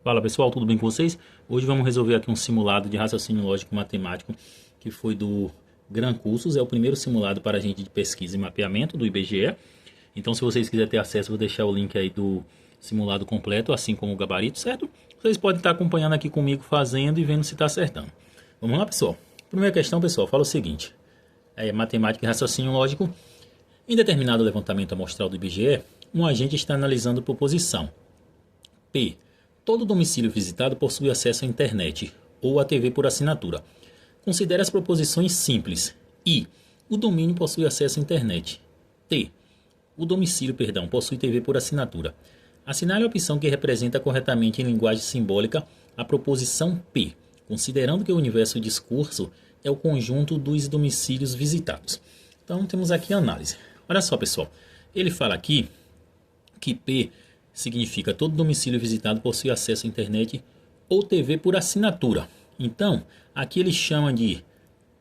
Fala pessoal, tudo bem com vocês? Hoje vamos resolver aqui um simulado de raciocínio lógico matemático que foi do Gran Cursos. É o primeiro simulado para a gente de pesquisa e mapeamento do IBGE. Então se vocês quiserem ter acesso, vou deixar o link aí do simulado completo, assim como o gabarito, certo? Vocês podem estar acompanhando aqui comigo fazendo e vendo se está acertando. Vamos lá pessoal? Primeira questão pessoal, fala o seguinte. Matemática e raciocínio lógico. Em determinado levantamento amostral do IBGE, um agente está analisando proposição P. Todo domicílio visitado possui acesso à internet ou à TV por assinatura. Considere as proposições simples. I. O domínio possui acesso à internet. T. O domicílio, possui TV por assinatura. Assinale a opção que representa corretamente em linguagem simbólica a proposição P, considerando que o universo discurso é o conjunto dos domicílios visitados. Então temos aqui a análise. Olha só pessoal, ele fala aqui que P significa todo domicílio visitado possui acesso à internet ou TV por assinatura. Então, aqui ele chama de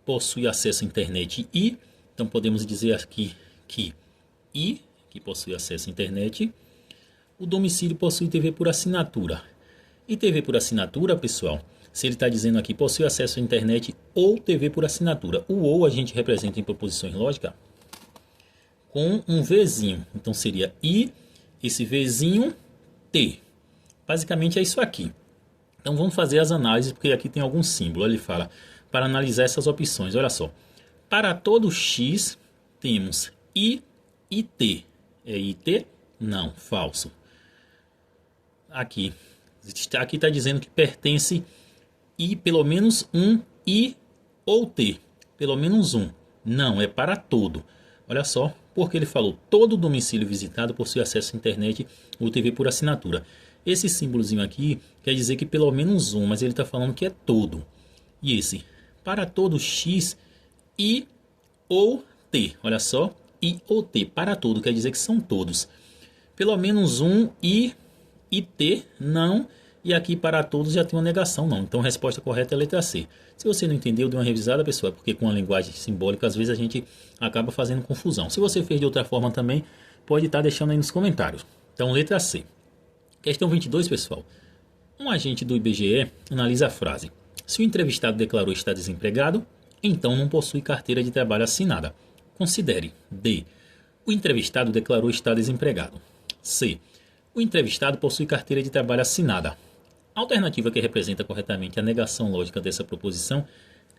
possui acesso à internet I. Então, podemos dizer aqui que I, que possui acesso à internet, o domicílio possui TV por assinatura. E TV por assinatura, pessoal, se ele está dizendo aqui possui acesso à internet ou TV por assinatura. O ou a gente representa em proposições lógicas com um Vzinho. Então, seria I. Esse Vzinho, T. Basicamente é isso aqui. Então vamos fazer as análises, porque aqui tem algum símbolo. Ele fala, para analisar essas opções, olha só. Para todo X, temos I e T. É IT? Não, falso. Aqui está dizendo que pertence I pelo menos um, I ou T. Pelo menos um. Não, é para todo. Olha só, porque ele falou todo domicílio visitado possui acesso à internet ou TV por assinatura. Esse símbolozinho aqui quer dizer que pelo menos um, mas ele está falando que é todo. E esse, para todo X, I ou T. Olha só, I ou T, para todo, quer dizer que são todos. Pelo menos um, I e T, não. E aqui para todos já tem uma negação, não. Então a resposta correta é a letra C. Se você não entendeu, dê uma revisada, pessoal, porque com a linguagem simbólica, às vezes a gente acaba fazendo confusão. Se você fez de outra forma também, pode estar deixando aí nos comentários. Então, letra C. Questão 22, pessoal. Um agente do IBGE analisa a frase. Se o entrevistado declarou estar desempregado, então não possui carteira de trabalho assinada. Considere. D. O entrevistado declarou estar desempregado. C. O entrevistado possui carteira de trabalho assinada. A alternativa que representa corretamente a negação lógica dessa proposição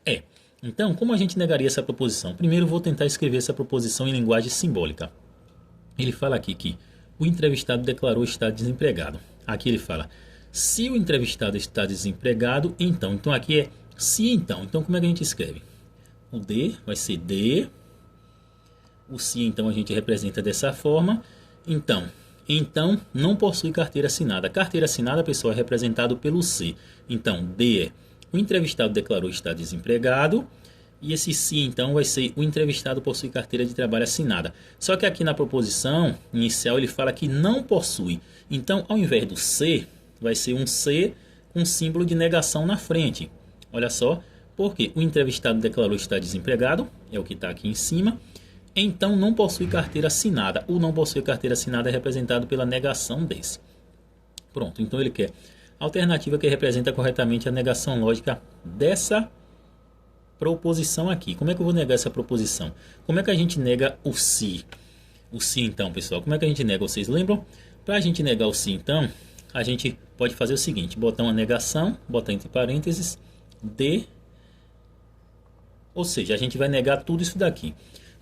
é... Então, como a gente negaria essa proposição? Primeiro, vou tentar escrever essa proposição em linguagem simbólica. Ele fala aqui que o entrevistado declarou estar desempregado. Aqui ele fala, se o entrevistado está desempregado, então. Então, aqui é se então. Então, como é que a gente escreve? O D vai ser D. O se, então, a gente representa dessa forma. Então, não possui carteira assinada. Carteira assinada, pessoal, é representado pelo C. Então, D é o entrevistado declarou estar desempregado. E esse se, então, vai ser o entrevistado possui carteira de trabalho assinada. Só que aqui na proposição inicial ele fala que não possui. Então, ao invés do C, vai ser um C com símbolo de negação na frente. Olha só, porque o entrevistado declarou estar desempregado, é o que está aqui em cima. Então não possui carteira assinada. O não possui carteira assinada é representado pela negação desse. Pronto, então ele quer a alternativa que representa corretamente a negação lógica dessa proposição aqui. Como é que eu vou negar essa proposição? Como é que a gente nega o se? O se então, pessoal, como é que a gente nega? Vocês lembram? Para a gente negar o se então, a gente pode fazer o seguinte, botar uma negação, botar entre parênteses, D, ou seja, a gente vai negar tudo isso daqui.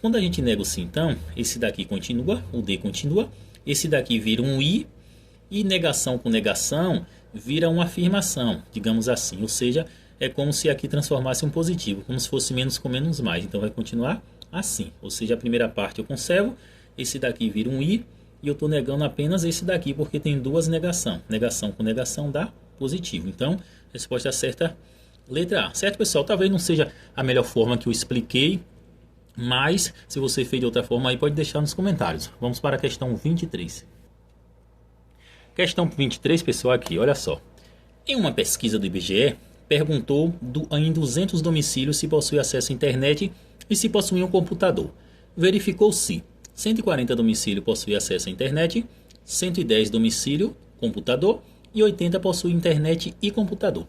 Quando a gente nega o se então, esse daqui continua, o D continua, esse daqui vira um I, e negação com negação vira uma afirmação, digamos assim. Ou seja, é como se aqui transformasse um positivo, como se fosse menos com menos mais. Então vai continuar assim. Ou seja, a primeira parte eu conservo, esse daqui vira um I, e eu estou negando apenas esse daqui, porque tem duas negações. Negação com negação dá positivo. Então, resposta certa, letra A. Certo, pessoal? Talvez não seja a melhor forma que eu expliquei, mas se você fez de outra forma aí pode deixar nos comentários. Vamos para a questão 23. Questão 23, pessoal, aqui, olha só. Em uma pesquisa do IBGE, perguntou em 200 domicílios se possui acesso à internet e se possui um computador. Verificou se 140 domicílios possuem acesso à internet, 110 domicílio, computador, e 80 possui internet e computador.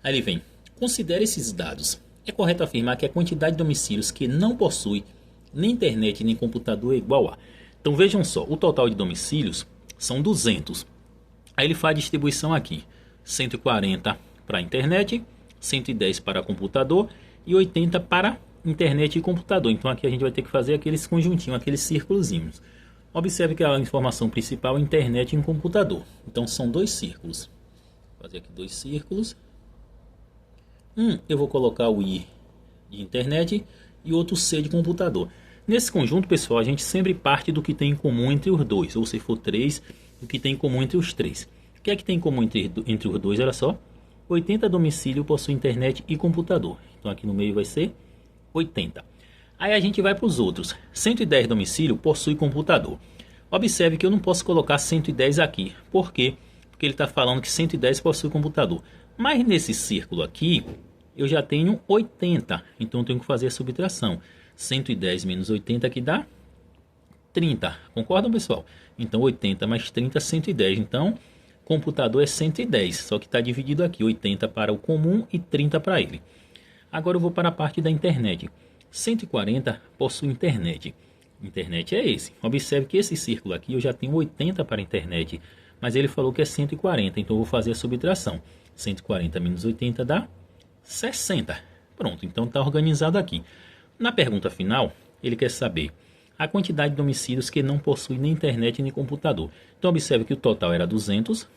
Aí ele vem, considere esses dados. É correto afirmar que a quantidade de domicílios que não possui nem internet nem computador é igual a... Então vejam só, o total de domicílios são 200. Aí ele faz a distribuição aqui, 140 para internet, 110 para computador e 80 para internet e computador. Então aqui a gente vai ter que fazer aqueles conjuntinhos, aqueles círculozinhos. Observe que a informação principal é internet e computador. Então são dois círculos. Vou fazer aqui dois círculos. Eu vou colocar o I de internet e outro C de computador. Nesse conjunto, pessoal, a gente sempre parte do que tem em comum entre os dois. Ou se for 3, do que tem em comum entre os três. O que é que tem em comum entre os dois? Olha só. 80 domicílios possuem internet e computador. Então aqui no meio vai ser 80. Aí a gente vai para os outros. 110 domicílios possui computador. Observe que eu não posso colocar 110 aqui. Por quê? Porque ele está falando que 110 possui computador. Mas nesse círculo aqui, eu já tenho 80. Então eu tenho que fazer a subtração. 110 menos 80 que dá 30. Concordam, pessoal? Então 80 mais 30, 110. Então computador é 110. Só que está dividido aqui. 80 para o comum e 30 para ele. Agora eu vou para a parte da internet. 140 possui internet. Internet é esse. Observe que esse círculo aqui eu já tenho 80 para internet. Mas ele falou que é 140. Então eu vou fazer a subtração. 140 menos 80 dá 60. Pronto, então está organizado aqui. Na pergunta final, ele quer saber a quantidade de domicílios que não possuem nem internet nem computador. Então observe que o total era 200.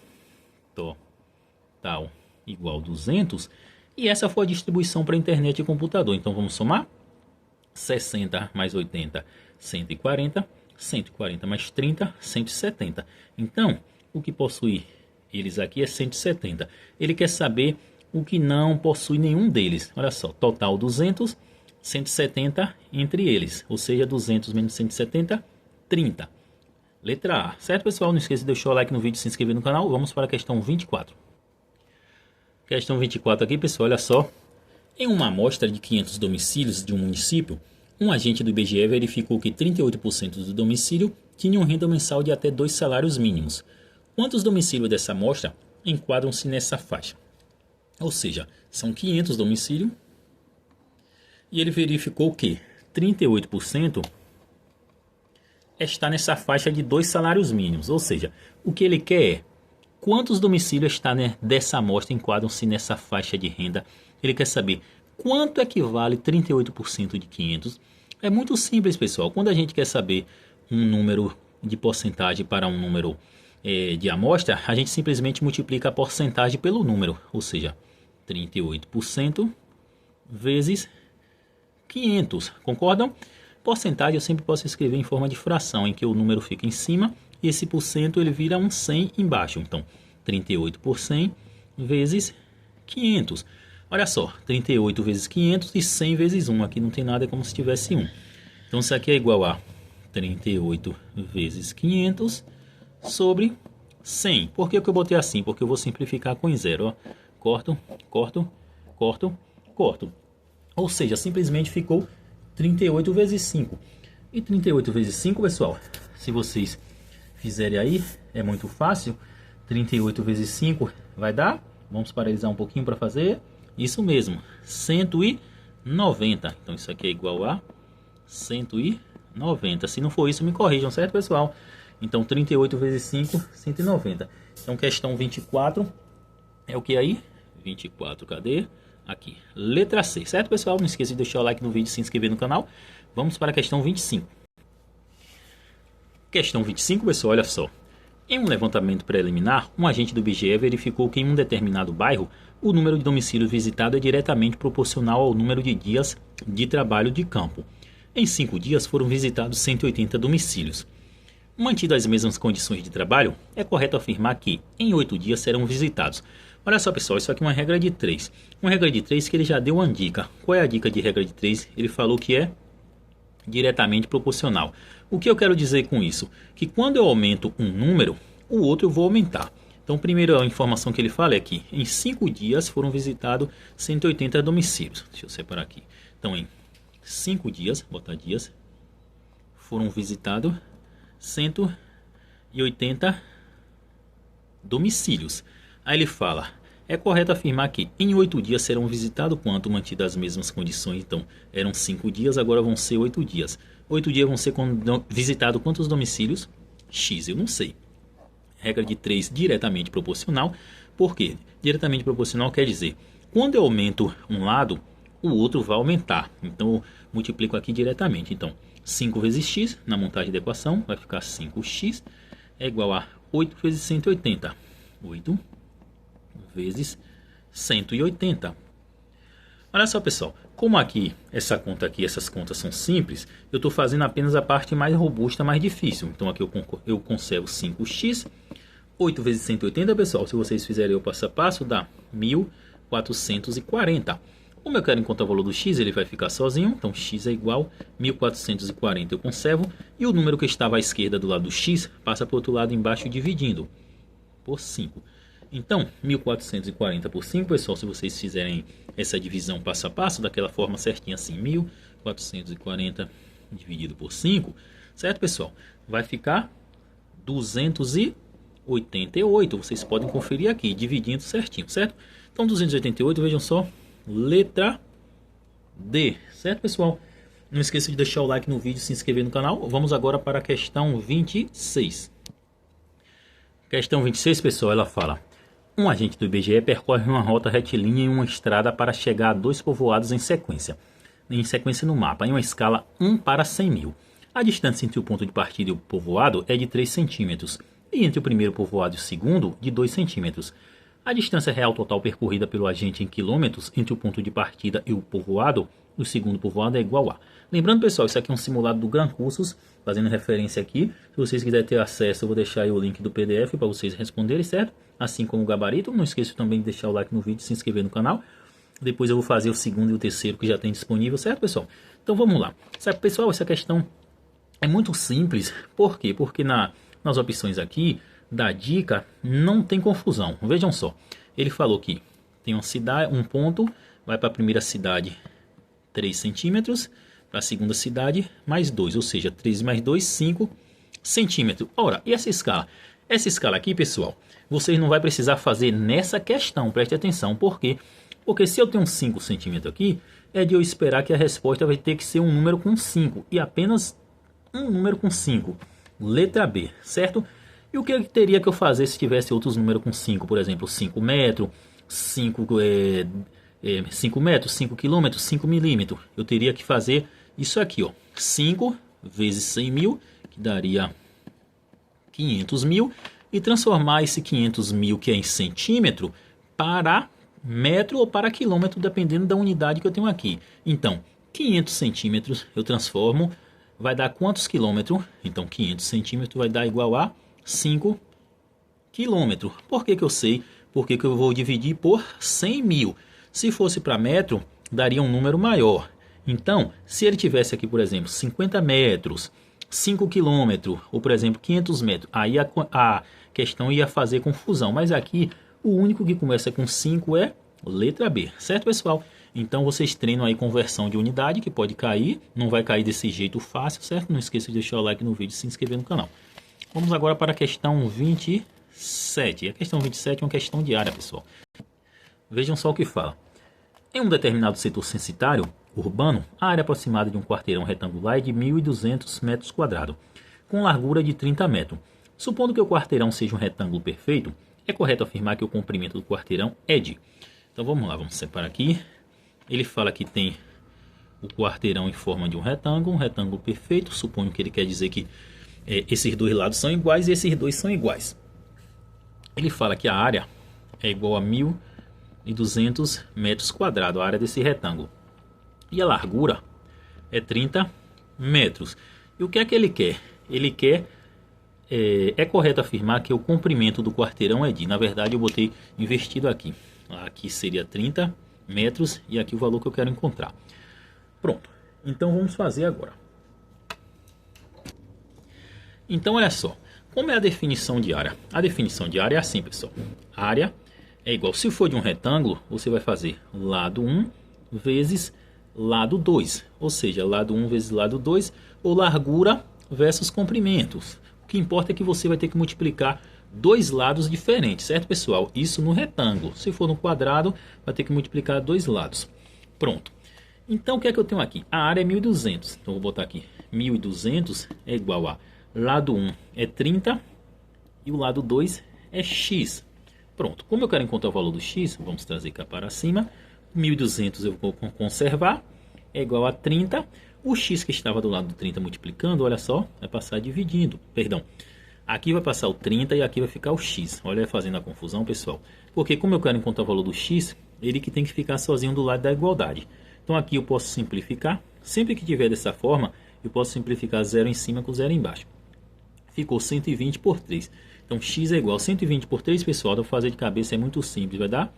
Total igual 200. E essa foi a distribuição para internet e computador. Então vamos somar. 60 mais 80, 140. 140 mais 30, 170. Então, o que possui eles aqui é 170. Ele quer saber o que não possui nenhum deles. Olha só, total 200, 170 entre eles. Ou seja, 200 menos 170, 30. Letra A. Certo, pessoal? Não esqueça de deixar o like no vídeo e se inscrever no canal. Vamos para a questão 24. Questão 24 aqui, pessoal, olha só. Em uma amostra de 500 domicílios de um município, um agente do IBGE verificou que 38% do domicílio tinham renda mensal de até 2 salários mínimos. Quantos domicílios dessa amostra enquadram-se nessa faixa? Ou seja, são 500 domicílios e ele verificou que 38% está nessa faixa de 2 salários mínimos. Ou seja, o que ele quer é quantos domicílios está, dessa amostra enquadram-se nessa faixa de renda. Ele quer saber quanto equivale 38% de 500. É muito simples, pessoal. Quando a gente quer saber um número de porcentagem para um número de amostra, a gente simplesmente multiplica a porcentagem pelo número. Ou seja, 38% vezes 500. Concordam? Porcentagem eu sempre posso escrever em forma de fração, em que o número fica em cima e esse porcento ele vira um 100 embaixo. Então, 38 por 100 vezes 500. Olha só, 38 vezes 500 e 100 vezes 1. Aqui não tem nada, é como se tivesse 1. Então, isso aqui é igual a 38 vezes 500 sobre 100. Por que eu botei assim? Porque eu vou simplificar com zero. Ó. Corto, corto, corto, corto. Ou seja, simplesmente ficou 38 vezes 5. E 38 vezes 5, pessoal, se vocês fizerem aí, é muito fácil. 38 vezes 5 vai dar, vamos paralisar um pouquinho para fazer. Isso mesmo, 190. Então isso aqui é igual a 190. Se não for isso, me corrijam, certo, pessoal? Então 38 vezes 5, 190. Então questão 24 é o que aí? 24, cadê? Aqui, letra C, certo, pessoal? Não esqueça de deixar o like no vídeo e se inscrever no canal. Vamos para a questão 25. Questão 25, pessoal, olha só. Em um levantamento preliminar, um agente do IBGE verificou que em um determinado bairro, o número de domicílios visitados é diretamente proporcional ao número de dias de trabalho de campo. Em 5 dias foram visitados 180 domicílios. Mantidas as mesmas condições de trabalho, é correto afirmar que em 8 dias serão visitados. Olha só, pessoal, isso aqui é uma regra de 3. Uma regra de 3 que ele já deu uma dica. Qual é a dica de regra de 3? Ele falou que é diretamente proporcional. O que eu quero dizer com isso? Que quando eu aumento um número, o outro eu vou aumentar. Então, primeira informação que ele fala é que em 5 dias foram visitados 180 domicílios. Deixa eu separar aqui. Então, em 5 dias, botar dias, foram visitados 180 domicílios. Aí ele fala, é correto afirmar que em 8 dias serão visitados quanto mantidas as mesmas condições. Então, eram 5 dias, agora vão ser 8 dias. 8 dias vão ser visitados quantos domicílios? X, eu não sei. Regra de 3, diretamente proporcional. Por quê? Diretamente proporcional quer dizer, quando eu aumento um lado, o outro vai aumentar. Então, eu multiplico aqui diretamente. Então, 5 vezes x, na montagem da equação, vai ficar 5x, é igual a 8 vezes 180. 8 vezes 180. Olha só, pessoal, como aqui, essas contas são simples, eu estou fazendo apenas a parte mais robusta, mais difícil. Então aqui eu conservo 5x, 8 vezes 180, pessoal, se vocês fizerem o passo a passo, dá 1440. Como eu quero encontrar o valor do x, ele vai ficar sozinho, então x é igual a 1440, eu conservo, e o número que estava à esquerda do lado do x, passa para o outro lado embaixo dividindo por 5. Então, 1440 por 5, pessoal, se vocês fizerem essa divisão passo a passo, daquela forma certinha assim, 1440 dividido por 5, certo, pessoal? Vai ficar 288, vocês podem conferir aqui, dividindo certinho, certo? Então, 288, vejam só, letra D, certo, pessoal? Não esqueça de deixar o like no vídeo e se inscrever no canal. Vamos agora para a questão 26. Questão 26, pessoal, ela fala: um agente do IBGE percorre uma rota retilínea em uma estrada para chegar a 2 povoados em sequência no mapa, em uma escala 1 para 100 mil. A distância entre o ponto de partida e o povoado é de 3 centímetros, e entre o primeiro povoado e o segundo, de 2 centímetros. A distância real total percorrida pelo agente em quilômetros entre o ponto de partida e o povoado, o segundo povoado, é igual a... Lembrando, pessoal, isso aqui é um simulado do Gran Cursos, fazendo referência aqui. Se vocês quiserem ter acesso, eu vou deixar aí o link do PDF para vocês responderem, certo? Assim como o gabarito. Não esqueça também de deixar o like no vídeo e se inscrever no canal. Depois eu vou fazer o segundo e o terceiro que já tem disponível, certo, pessoal? Então vamos lá. Certo, pessoal, essa questão é muito simples. Por quê? Porque nas opções aqui da dica não tem confusão. Vejam só. Ele falou que tem uma cidade, um ponto, vai para a primeira cidade 3 centímetros, para a segunda cidade mais 2, ou seja, 3 mais 2, 5 centímetros. Ora, e essa escala? Essa escala aqui, pessoal, vocês não vai precisar fazer nessa questão, preste atenção. Por quê? Porque se eu tenho 5 centímetros aqui, é de eu esperar que a resposta vai ter que ser um número com 5, e apenas um número com 5. Letra B, certo? E o que eu teria que eu fazer se tivesse outros números com 5? Por exemplo, 5 metros, 5 metros, 5 quilômetros, 5 milímetros. Eu teria que fazer isso aqui, ó, 5 vezes 100 mil, que daria 500 mil, e transformar esse 500 mil, que é em centímetro, para metro ou para quilômetro, dependendo da unidade que eu tenho aqui. Então, 500 centímetros eu transformo, vai dar quantos quilômetros? Então, 500 centímetros vai dar igual a 5 quilômetros. Por que eu sei? Porque que eu vou dividir por 100 mil. Se fosse para metro, daria um número maior. Então, se ele tivesse aqui, por exemplo, 50 metros, 5 quilômetros, ou por exemplo, 500 metros, aí a questão ia fazer confusão. Mas aqui, o único que começa com 5 é letra B, certo, pessoal? Então, vocês treinam aí conversão de unidade, que pode cair, não vai cair desse jeito fácil, certo? Não esqueça de deixar o like no vídeo e se inscrever no canal. Vamos agora para a questão 27. A questão 27 é uma questão de área, pessoal. Vejam só o que fala. Em um determinado setor censitário urbano, a área aproximada de um quarteirão retangular é de 1.200 metros quadrados, com largura de 30 metros. Supondo que o quarteirão seja um retângulo perfeito, é correto afirmar que o comprimento do quarteirão é de... Então vamos lá, vamos separar aqui. Ele fala que tem o quarteirão em forma de um retângulo perfeito. Suponho que ele quer dizer que esses dois lados são iguais e esses dois são iguais. Ele fala que a área é igual a 1.200 metros quadrados, a área desse retângulo. E a largura é 30 metros. E o que é que ele quer? Ele quer... É correto afirmar que o comprimento do quarteirão é de... Na verdade, eu botei invertido aqui. Aqui seria 30 metros e aqui o valor que eu quero encontrar. Pronto. Então, vamos fazer agora. Então, olha só. Como é a definição de área? A definição de área é assim, pessoal. Área é igual... Se for de um retângulo, você vai fazer lado 1 vezes lado 2. Ou seja, lado 1 vezes lado 2, ou largura versus comprimentos. O que importa é que você vai ter que multiplicar dois lados diferentes, certo, pessoal? Isso no retângulo. Se for no quadrado, vai ter que multiplicar dois lados. Pronto. Então, o que é que eu tenho aqui? A área é 1.200. Então, vou botar aqui. 1.200 é igual a lado 1 é 30 e o lado 2 é x. Pronto. Como eu quero encontrar o valor do x, vamos trazer cá para cima. 1.200 eu vou conservar. É igual a 30. O x que estava do lado do 30 multiplicando, olha só, vai passar dividindo. Perdão. Aqui vai passar o 30 e aqui vai ficar o x. Olha, fazendo a confusão, pessoal. Porque como eu quero encontrar o valor do x, ele que tem que ficar sozinho do lado da igualdade. Então aqui eu posso simplificar. Sempre que tiver dessa forma, eu posso simplificar 0 em cima com 0 embaixo. Ficou 120 por 3. Então x é igual a 120 por 3, pessoal. Vou fazer de cabeça, é muito simples. Vai dar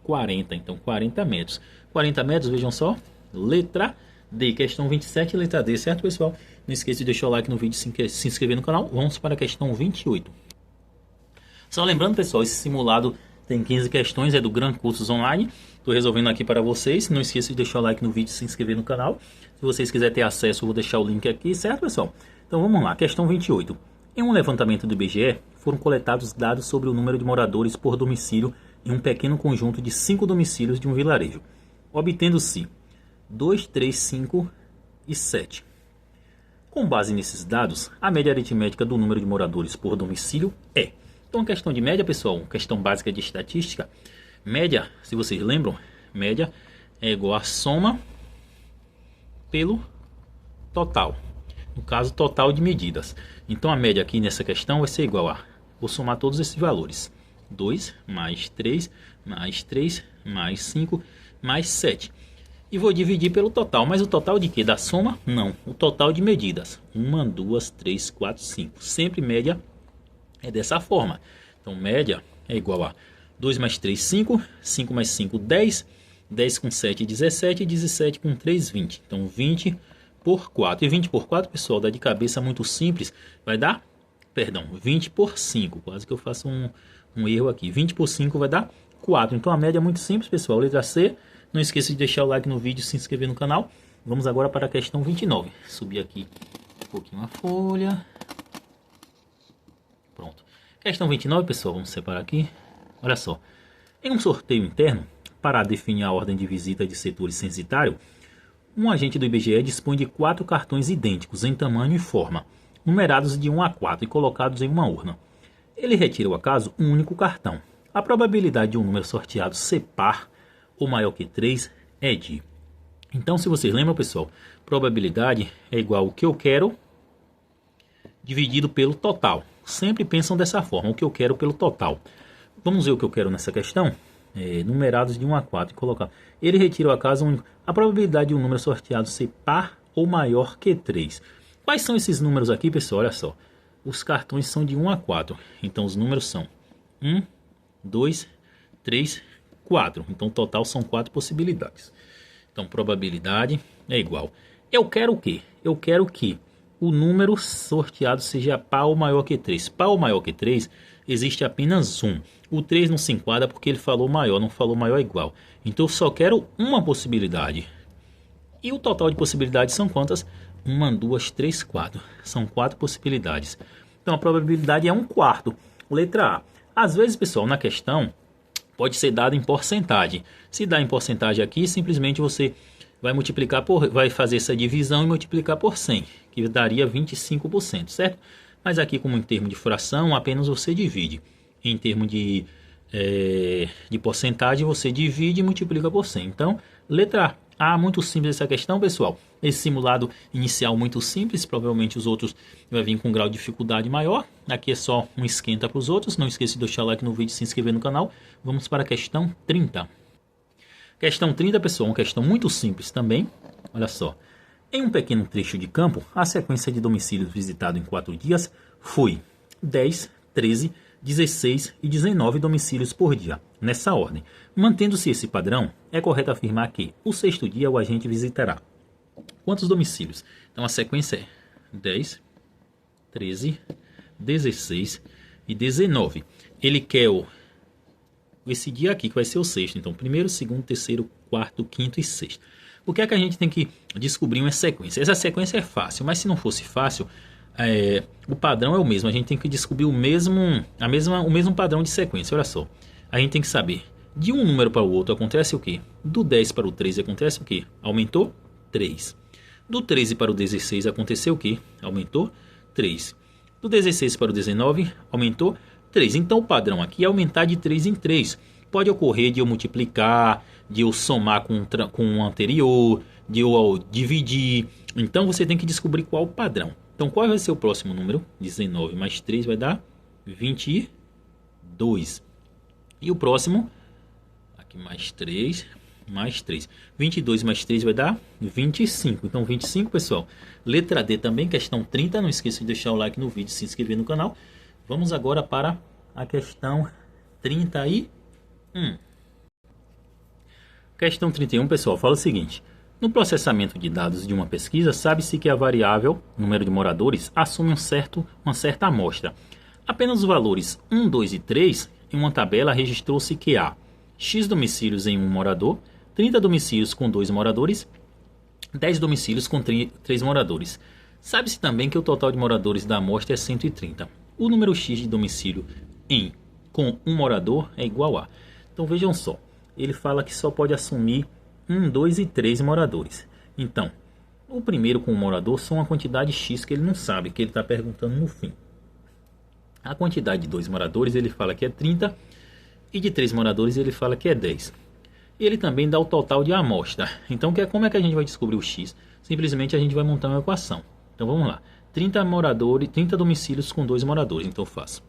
40. Então 40 metros. 40 metros, vejam só. Letra D. Questão 27, letra D. Certo, pessoal? Não esqueça de deixar o like no vídeo e se inscrever no canal. Vamos para a questão 28. Só lembrando, pessoal, esse simulado tem 15 questões. É do Gran Cursos Online. Estou resolvendo aqui para vocês. Não esqueça de deixar o like no vídeo e se inscrever no canal. Se vocês quiserem ter acesso, eu vou deixar o link aqui. Certo, pessoal? Então vamos lá. Questão 28. Em um levantamento do IBGE, foram coletados dados sobre o número de moradores por domicílio em um pequeno conjunto de 5 domicílios de um vilarejo, obtendo-se 2, 3, 5 e 7. Com base nesses dados, a média aritmética do número de moradores por domicílio é... Então, a questão de média, pessoal, questão básica de estatística, média, se vocês lembram, média é igual a soma pelo total. No caso, total de medidas. Então, a média aqui nessa questão vai ser igual a... Vou somar todos esses valores. 2 mais 3 mais 3 mais 5 mais 7. E vou dividir pelo total. Mas o total de quê? Da soma? Não. O total de medidas. 1, 2, 3, 4, 5. Sempre média é dessa forma. Então, média é igual a 2 mais 3, 5. 5 mais 5, 10. 10 com 7, 17. 17 com 3, 20. Então, 20 por 4. E 20 por 4, pessoal, dá de cabeça muito simples. Vai dar, perdão, 20 por 5. Quase que eu faço um erro aqui. 20 por 5 vai dar 4. Então, a média é muito simples, pessoal. Letra C. Não esqueça de deixar o like no vídeo e se inscrever no canal. Vamos agora para a questão 29. Subir aqui um pouquinho a folha. Pronto. Questão 29, pessoal. Vamos separar aqui. Olha só. Em um sorteio interno, para definir a ordem de visita de setores censitário, um agente do IBGE dispõe de 4 cartões idênticos em tamanho e forma, numerados de 1 a 4 e colocados em uma urna. Ele retira ao acaso um único cartão. A probabilidade de um número sorteado ser par ou maior que 3 é de... Então, se vocês lembram, pessoal, probabilidade é igual ao que eu quero dividido pelo total. Sempre pensam dessa forma, o que eu quero pelo total. Vamos ver o que eu quero nessa questão? Numerados de 1 a 4 e colocar. Ele retira ao acaso um... A probabilidade de um número sorteado ser par ou maior que 3. Quais são esses números aqui, pessoal? Olha só. Os cartões são de 1 a 4. Então, os números são 1, 2, 3, 4. Então, o total são 4 possibilidades. Então, probabilidade é igual. Eu quero o quê? Eu quero que o número sorteado seja par ou maior que 3. Par ou maior que 3, existe apenas um. O 3 não se enquadra porque ele falou maior, não falou maior igual. Então, eu só quero uma possibilidade. E o total de possibilidades são quantas? 1, 2, 3, 4. São 4 possibilidades. Então, a probabilidade é 1/4. Letra A. Às vezes, pessoal, na questão pode ser dado em porcentagem. Se dá em porcentagem aqui, simplesmente você vai multiplicar vai fazer essa divisão e multiplicar por 100, que daria 25%, certo? Mas aqui, como em termos de fração, apenas você divide. Em termos de porcentagem, você divide e multiplica por 100. Então, letra A, muito simples essa questão, pessoal. Esse simulado inicial muito simples, provavelmente os outros vai vir com um grau de dificuldade maior. Aqui é só um esquenta para os outros. Não esqueça de deixar o like no vídeo e se inscrever no canal. Vamos para a questão 30. Questão 30, pessoal, uma questão muito simples também. Olha só. Em um pequeno trecho de campo, a sequência de domicílios visitados em 4 dias foi 10, 13, 16 e 19 domicílios por dia, nessa ordem. Mantendo-se esse padrão, é correto afirmar que o 6º dia o agente visitará quantos domicílios? Então a sequência é 10, 13, 16 e 19. Ele quer esse dia aqui que vai ser o 6º. Então 1º, 2º, 3º, 4º, 5º e 6º. O que é que a gente tem que descobrir uma sequência? Essa sequência é fácil, mas se não fosse fácil, O padrão é o mesmo. A gente tem que descobrir o mesmo padrão de sequência. Olha só. A gente tem que saber. De um número para o outro acontece o quê? Do 10 para o 13 acontece o quê? Aumentou 3. Do 13 para o 16 aconteceu o quê? Aumentou 3. Do 16 para o 19 aumentou 3. Então o padrão aqui é aumentar de 3 em 3. Pode ocorrer de eu multiplicar, de eu somar com o anterior, de eu dividir. Então você tem que descobrir qual o padrão. Então qual vai ser o próximo número? 19 mais 3 vai dar 22. E o próximo, aqui mais 3, mais 3. 22 mais 3 vai dar 25. Então 25, pessoal. Letra D também, questão 30. Não esqueça de deixar o like no vídeo e se inscrever no canal. Vamos agora para a questão 31. Questão 31, pessoal, fala o seguinte. No processamento de dados de uma pesquisa, sabe-se que a variável número de moradores assume uma certa amostra. Apenas os valores 1, 2 e 3 em uma tabela registrou-se que há X domicílios em um morador, 30 domicílios com 2 moradores, 10 domicílios com 3 moradores. Sabe-se também que o total de moradores da amostra é 130. O número X de domicílio com um morador é igual a... Então vejam só, ele fala que só pode assumir 1, 2 e 3 moradores. Então, o primeiro com o morador são uma quantidade X que ele não sabe, que ele está perguntando no fim. A quantidade de 2 moradores ele fala que é 30 e de 3 moradores ele fala que é 10. Ele também dá o total de amostra. Então, como é que a gente vai descobrir o X? Simplesmente a gente vai montar uma equação. Então vamos lá. 30 domicílios com 2 moradores. Então eu faço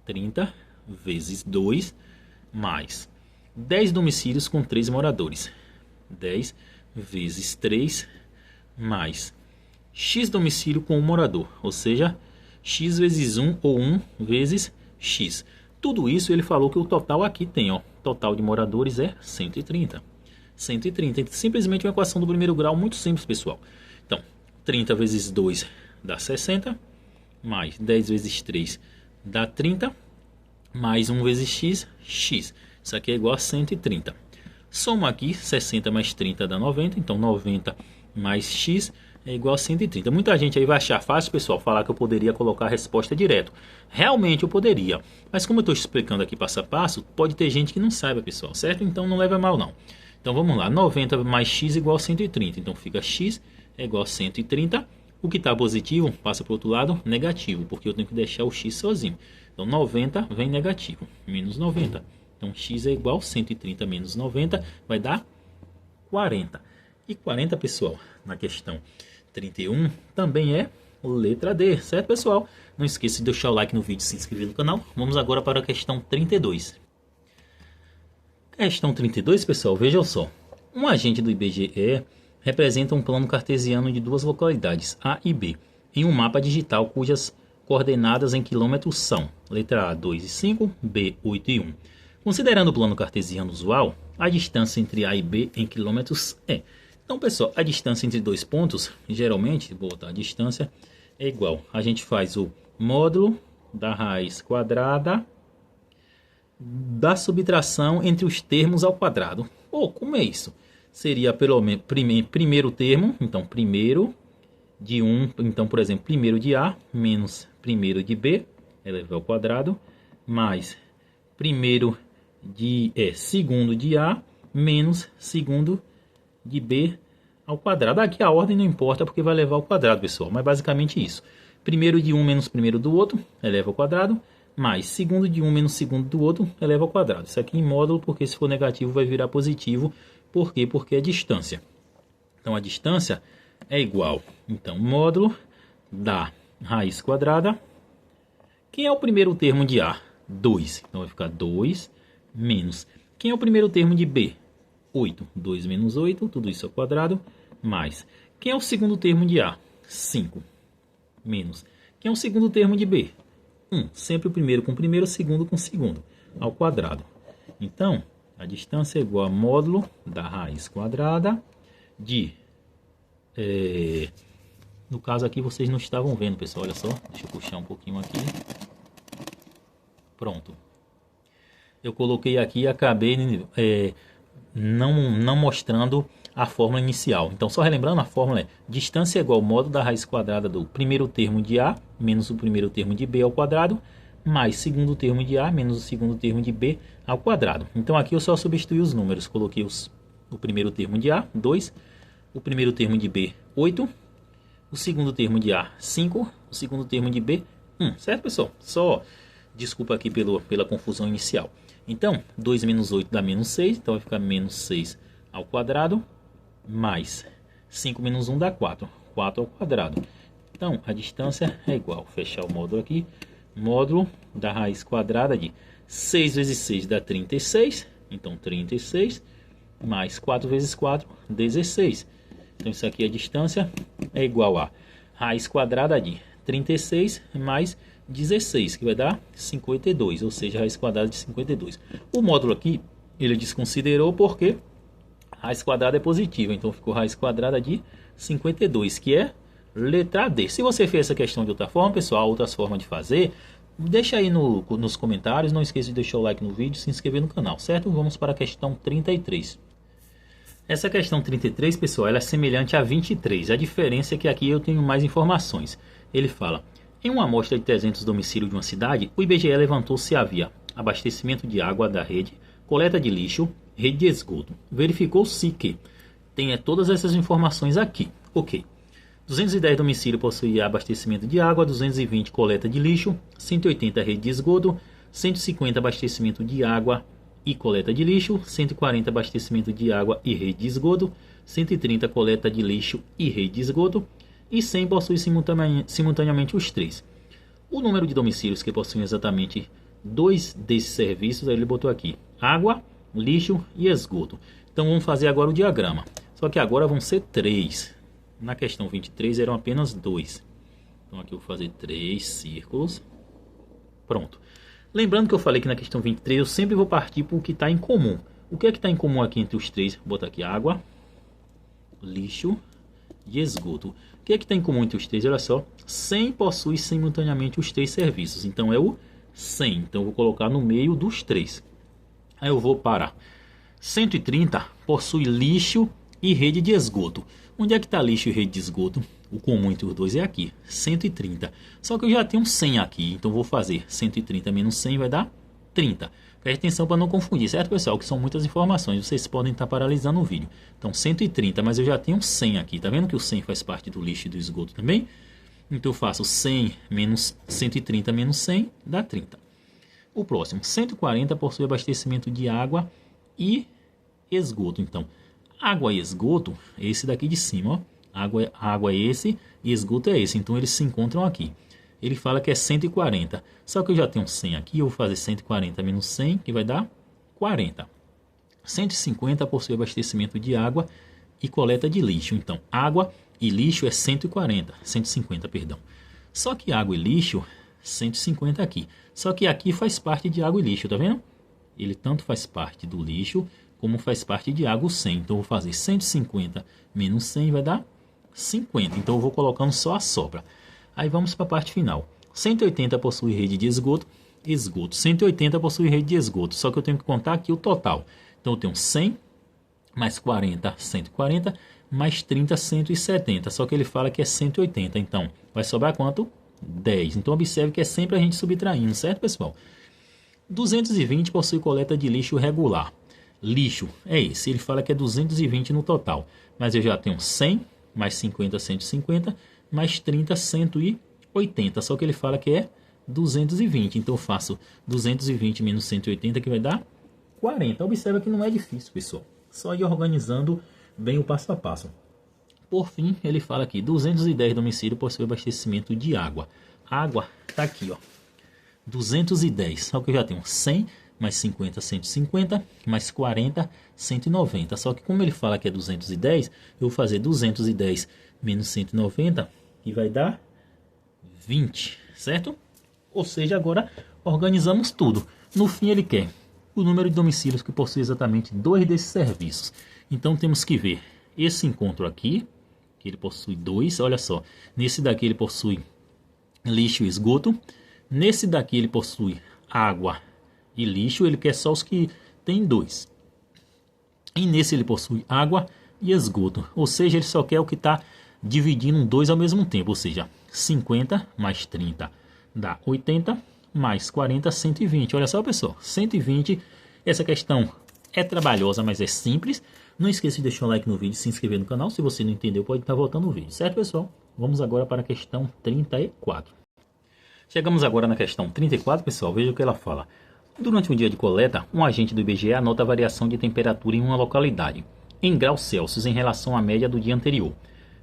30 vezes 2 mais 10 domicílios com 3 moradores. 10 vezes 3 mais X domicílio com um morador. Ou seja, X vezes 1 ou 1 vezes X. Tudo isso ele falou que o total aqui tem, ó. Total de moradores é 130. 130. Simplesmente uma equação do primeiro grau muito simples, pessoal. Então, 30 vezes 2 dá 60. Mais 10 vezes 3 dá 30. Mais 1 vezes x, x. Isso aqui é igual a 130. Soma aqui, 60 mais 30 dá 90. Então, 90 mais x é igual a 130. Muita gente aí vai achar fácil, pessoal, falar que eu poderia colocar a resposta direto. Realmente eu poderia. Mas como eu estou explicando aqui passo a passo, pode ter gente que não saiba, pessoal, certo? Então não leva mal não. Então vamos lá, 90 mais x igual a 130. Então fica x é igual a 130. O que está positivo passa para o outro lado negativo, porque eu tenho que deixar o x sozinho. Então 90 vem negativo, menos 90. Então x é igual a 130 menos 90, vai dar 40. E 40, pessoal, na questão 31 também é letra D, certo, pessoal? Não esqueça de deixar o like no vídeo e se inscrever no canal. Vamos agora para a questão 32. Questão 32, pessoal, vejam só. Um agente do IBGE representa um plano cartesiano de duas localidades, A e B, em um mapa digital cujas coordenadas em quilômetros são letra A, 2 e 5, B, 8 e 1. Considerando o plano cartesiano usual, a distância entre A e B em quilômetros é... Então, pessoal, a distância entre dois pontos, geralmente, vou botar a distância, é igual. A gente faz o módulo da raiz quadrada da subtração entre os termos ao quadrado. Como é isso? Seria pelo menos primeiro termo, então primeiro de 1, então por exemplo, primeiro de A menos primeiro de B, elevado ao quadrado, mais segundo de A menos segundo de B ao quadrado. Aqui a ordem não importa porque vai levar ao quadrado, pessoal, mas basicamente isso. Primeiro de um menos primeiro do outro, eleva ao quadrado, mais segundo de um menos segundo do outro, eleva ao quadrado. Isso aqui em módulo, porque se for negativo vai virar positivo. Por quê? Porque é distância. Então a distância é igual, então, módulo da raiz quadrada. Quem é o primeiro termo de A? 2. Então vai ficar 2 menos. Quem é o primeiro termo de B? 8. 2 menos 8, tudo isso ao quadrado, mais. Quem é o segundo termo de A? 5. Menos. Quem é o segundo termo de B? 1. Sempre o primeiro com o primeiro, o segundo com o segundo, ao quadrado. Então, a distância é igual a módulo da raiz quadrada de... no caso aqui vocês não estavam vendo, pessoal, olha só. Deixa eu puxar um pouquinho aqui. Pronto. Eu coloquei aqui e acabei não mostrando a fórmula inicial. Então, só relembrando, a fórmula é distância é igual ao módulo da raiz quadrada do primeiro termo de A menos o primeiro termo de B ao quadrado, mais segundo termo de A menos o segundo termo de B ao quadrado. Então, aqui eu só substituí os números. Coloquei o primeiro termo de A, 2, o primeiro termo de B, 8, o segundo termo de A, 5, o segundo termo de B, 1. Certo, pessoal? Só desculpa aqui pela confusão inicial. Então, 2 menos 8 dá menos 6, então vai ficar menos 6 ao quadrado, mais 5 menos 1 dá 4, 4 ao quadrado. Então, a distância é igual, fechar o módulo aqui, módulo da raiz quadrada de 6 vezes 6 dá 36, então 36, mais 4 vezes 4, 16. Então, isso aqui, a distância é igual a raiz quadrada de 36 mais 16, que vai dar 52, ou seja, raiz quadrada de 52. O módulo aqui, ele desconsiderou porque raiz quadrada é positiva, então ficou raiz quadrada de 52, que é letra D. Se você fez essa questão de outra forma, pessoal, outras formas de fazer, deixa aí nos comentários. Não esqueça de deixar o like no vídeo e se inscrever no canal, certo? Vamos para a questão 33. Essa questão 33, pessoal, ela é semelhante à 23. A diferença é que aqui eu tenho mais informações. Ele fala: em uma amostra de 300 domicílios de uma cidade, o IBGE levantou se havia abastecimento de água da rede, coleta de lixo, rede de esgoto. Verificou-se que tem todas essas informações aqui. Ok. 210 domicílios possuíam abastecimento de água, 220 coleta de lixo, 180 rede de esgoto, 150 abastecimento de água e coleta de lixo, 140 abastecimento de água e rede de esgoto, 130 coleta de lixo e rede de esgoto, e 100 possuem simultaneamente os três. O número de domicílios que possuem exatamente dois desses serviços, aí ele botou aqui: água, lixo e esgoto. Então vamos fazer agora o diagrama. Só que agora vão ser 3. Na questão 23 eram apenas 2. Então aqui eu vou fazer 3 círculos. Pronto. Lembrando que eu falei que na questão 23 eu sempre vou partir para o que está em comum. O que é que está em comum aqui entre os três? Vou botar aqui água, lixo e esgoto. O que é que está em comum entre os três? Olha só, 100 possui simultaneamente os três serviços. Então é o 100. Então eu vou colocar no meio dos três. Aí eu vou para 130 possui lixo e rede de esgoto. Onde é que está lixo e rede de esgoto? O comum entre os dois é aqui, 130. Só que eu já tenho 100 aqui, então vou fazer 130 menos 100 vai dar 30. Preste atenção para não confundir, certo, pessoal? Que são muitas informações, vocês podem estar paralisando o vídeo. Então 130, mas eu já tenho 100 aqui. Tá vendo que o 100 faz parte do lixo e do esgoto também? Então eu faço 100 menos 130 menos 100 dá 30. O próximo, 140 possui abastecimento de água e esgoto. Então, água e esgoto é esse daqui de cima, ó. Água é esse e esgoto é esse. Então eles se encontram aqui. Ele fala que é 140. Só que eu já tenho 100 aqui. Eu vou fazer 140 menos 100, que vai dar 40. 150 possui abastecimento de água e coleta de lixo. Então, água e lixo é 150, perdão. Só que água e lixo, 150 aqui. Só que aqui faz parte de água e lixo, tá vendo? Ele tanto faz parte do lixo como faz parte de água, 100. Então, eu vou fazer 150 menos 100 vai dar 50. Então, eu vou colocando só a sobra. Aí vamos para a parte final. 180 possui rede de esgoto. 180 possui rede de esgoto. Só que eu tenho que contar aqui o total. Então eu tenho 100 mais 40, 140, mais 30, 170. Só que ele fala que é 180. Então vai sobrar quanto? 10. Então observe que é sempre a gente subtraindo, certo, pessoal? 220 possui coleta de lixo regular. Lixo é esse. Ele fala que é 220 no total. Mas eu já tenho 100 mais 50, 150. Mais 30, 180. Só que ele fala que é 220. Então eu faço 220 menos 180, que vai dar 40. Observa que não é difícil, pessoal. Só ir organizando bem o passo a passo. Por fim, ele fala aqui: 210 domicílios possuem abastecimento de água. Água está aqui, ó. 210. Só que eu já tenho 100 mais 50, 150. Mais 40, 190. Só que como ele fala que é 210, eu vou fazer 210 menos 190. E vai dar 20, certo? Ou seja, agora organizamos tudo. No fim ele quer o número de domicílios que possui exatamente dois desses serviços. Então temos que ver esse encontro aqui, que ele possui 2, olha só. Nesse daqui ele possui lixo e esgoto. Nesse daqui ele possui água e lixo, ele quer só os que tem 2. E nesse ele possui água, e esgoto. Ou seja, ele só quer o que está dividindo um 2 ao mesmo tempo. Ou seja, 50 mais 30 dá 80, mais 40, 120. Olha só, pessoal, 120. Essa questão é trabalhosa, mas é simples. Não esqueça de deixar um like no vídeo e se inscrever no canal. Se você não entendeu, pode estar voltando o vídeo. Certo, pessoal? Vamos agora para a questão 34. Chegamos agora na questão 34, pessoal. Veja o que ela fala. Durante um dia de coleta, um agente do IBGE anota a variação de temperatura em uma localidade, em graus Celsius em relação à média do dia anterior.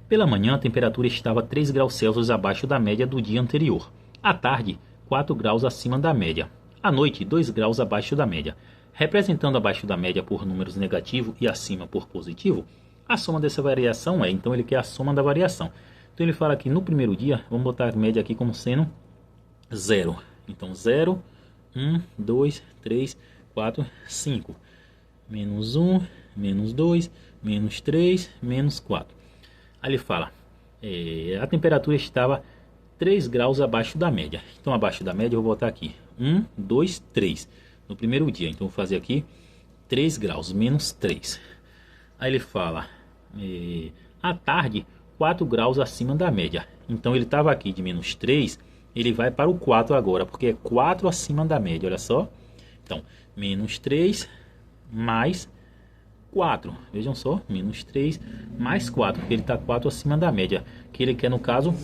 Pela manhã, a temperatura estava 3 graus Celsius abaixo da média do dia anterior. À tarde, 4 graus acima da média. À noite, 2 graus abaixo da média. Representando abaixo da média por números negativo e acima por positivo, a soma dessa variação é, então ele quer a soma da variação. Então ele fala que no primeiro dia, vamos botar a média aqui como sendo 0. Então 0, 1, 2, 3, 4, 5. Menos 1, menos 2, menos 3, menos 4. Aí ele fala, a temperatura estava 3 graus abaixo da média. Então abaixo da média eu vou botar aqui 1, 2, 3. No primeiro dia, então vou fazer aqui 3 graus, menos 3. Aí ele fala, à tarde 4 graus acima da média. Então ele estava aqui de menos 3, ele vai para o 4 agora, porque é 4 acima da média, olha só. Então, menos 3 mais 4, vejam só, menos 3 mais 4, porque ele está 4 acima da média. Que ele quer no caso,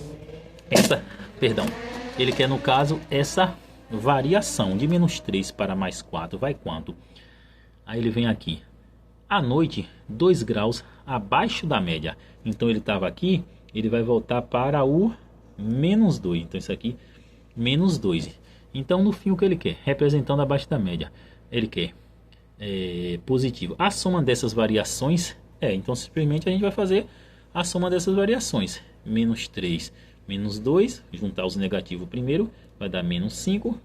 ele quer no caso essa variação de menos 3 para mais 4, vai quanto? Aí ele vem aqui, à noite, 2 graus abaixo da média. Então ele estava aqui, ele vai voltar para o menos 2. Então isso aqui, menos 2. Então no fim o que ele quer? Representando abaixo da média. Ele quer positivo. A soma dessas variações então simplesmente a gente vai fazer a soma dessas variações. Menos 3, menos 2, juntar os negativos primeiro, vai dar menos 5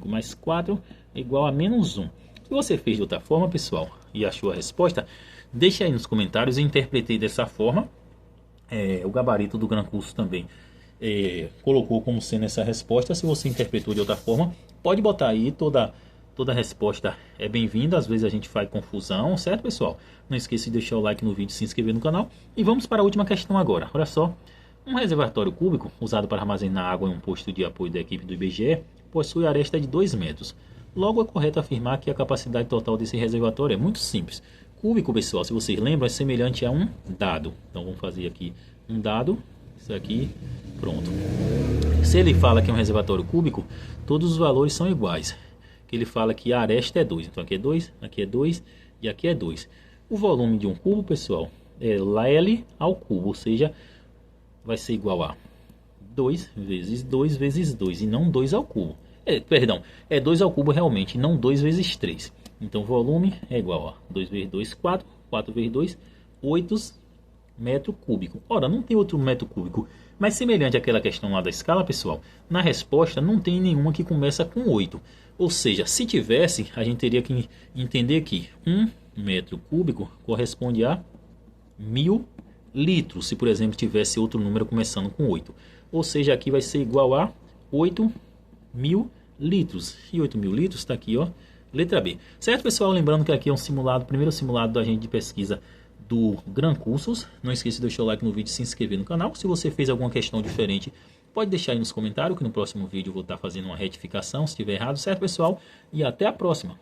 mais 4 igual a menos 1. Se você fez de outra forma, pessoal, e achou a resposta, deixe aí nos comentários. Eu interpretei dessa forma. O gabarito do Gran Curso também colocou como sendo essa resposta. Se você interpretou de outra forma, pode botar aí. Toda resposta é bem-vinda. Às vezes a gente faz confusão, certo, pessoal? Não esqueça de deixar o like no vídeo e se inscrever no canal. E vamos para a última questão agora. Olha só. Um reservatório cúbico, usado para armazenar água em um posto de apoio da equipe do IBGE, possui aresta de 2 metros. Logo, é correto afirmar que a capacidade total desse reservatório é muito simples. Cúbico, pessoal, se vocês lembram, é semelhante a um dado. Então, vamos fazer aqui um dado. Isso aqui, pronto. Se ele fala que é um reservatório cúbico, todos os valores são iguais. Que ele fala que a aresta é 2. Então, aqui é 2, aqui é 2 e aqui é 2. O volume de um cubo, pessoal, é L ao cubo, ou seja, vai ser igual a 2 vezes 2 vezes 2 e não 2 ao cubo. Perdão, é 2 ao cubo realmente, não 2 vezes 3. Então, volume é igual a 2 vezes 2, 4, 4 vezes 2, 8 metro cúbico. Ora, não tem outro metro cúbico, mas semelhante àquela questão lá da escala, pessoal, na resposta não tem nenhuma que começa com 8. Ou seja, se tivesse, a gente teria que entender que 1 metro cúbico corresponde a 1000 litros, se por exemplo tivesse outro número começando com 8. Ou seja, aqui vai ser igual a 8.000 litros. E 8.000 litros está aqui, ó, letra B. Certo, pessoal? Lembrando que aqui é um simulado, primeiro simulado da agente de pesquisa do Gran Cursos. Não esqueça de deixar o like no vídeo e se inscrever no canal. Se você fez alguma questão diferente, pode deixar aí nos comentários, que no próximo vídeo eu vou estar fazendo uma retificação se estiver errado. Certo, pessoal? E até a próxima.